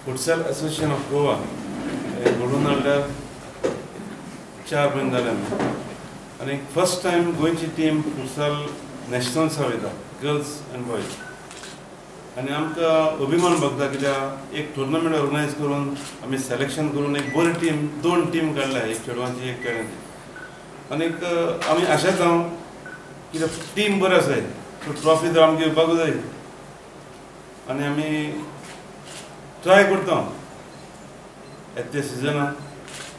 Futsal Association of Goa घडून हाडल्यार 4 म्हयने जाले आनी फर्स्ट टायम गोंयची टीम फुटसाल नॅशनल्सां वयता गर्ल्स एंड बॉयज आनी आमकां अभिमान भोगता कित्याक एक टुर्नामेंट ऑर्गनायज करून आमी सिलेक्शन करून एक बरी टीम 2 टीम काडल्या एक चेडवांची एक चेड्यांची आनीक आमी आशाच हांव कित्याक टीम बरी आसाय सो ट्रॉफी तर आमकां घेवपाकूच जाय आनी आमी ट्राय करता येते सिजनाक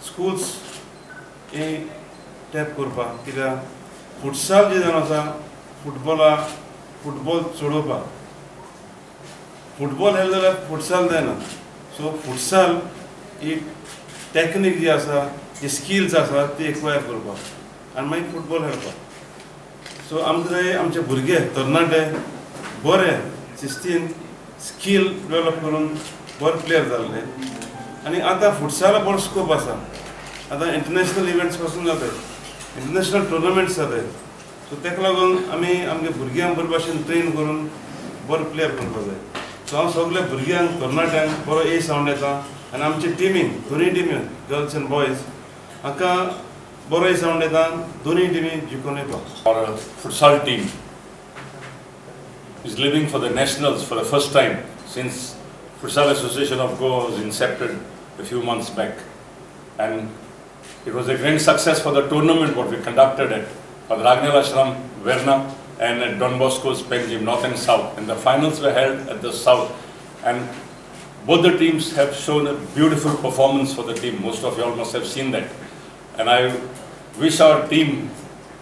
स्कूल्स हे टॅप करपाक कित्याक फुटसाल जे जावन आसा फुटबॉल चडोवपाक फुटबॉल खेळ्ळो जाल्यार फुटसाल जायना सो फुटसाल ही टॅक्नीक जी आसा जी स्किल्स आसा ती एक्वायर करपाक आनी मागीर फुटबॉल खेळपाक सो आमकां जाय आमचे भुरगे तरणाटे बरे शिस्तीन स्कील डेवलप करून बरे प्लेयर जाल्ले आनी आतां फुटसाला बरो स्कोप आसा आतां इंटरनॅशनल इव्हेंट्स पासून जाताय इंटरनॅशनल टुर्नामेंट्स जाताय सो ताका लागून आमी आमगे भुरग्यांक बरे भाशेन ट्रेन करून बरो प्लेयर करपाक जाय सो हांव सगळ्या भुरग्यांक तरणाट्यांक बरो ए सावंड येता आनी आमचे टिमीक दोनूय टिमी गर्ल्स एंड बॉयज हाका बरो ए सावंड येता दोनूय टिमी जिखून येता Our futsal team is living for the nationals for the first time since Futsal Association of Goa was incepted a few months back, and it was a great success for the tournament what we conducted at Ragnel Ashram, Verna, and at Don Bosco's Pen Gym, North and South, and the finals were held at the South, and both the teams have shown a beautiful performance for the team. Most of you all must have seen that, and I wish our team,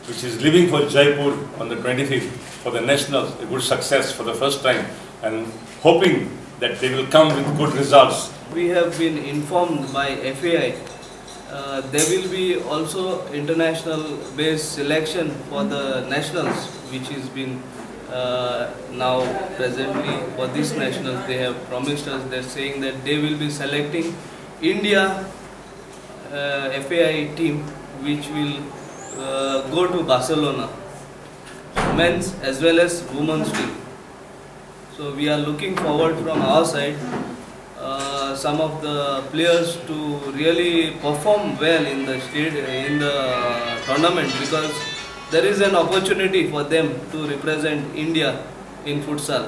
which is living for Jaipur on the 25th for the nationals, a good success for the first time, and hoping that they will come with good results. We have been informed by FAI there will be also international based selection for the nationals, which has been now presently for this nationals they have promised us. They're saying that they will be selecting India FAI team which will go to Barcelona, men's as well as women's team. So we are looking forward from our side some of the players to really perform well in the tournament, because there is an opportunity for them to represent India in futsal.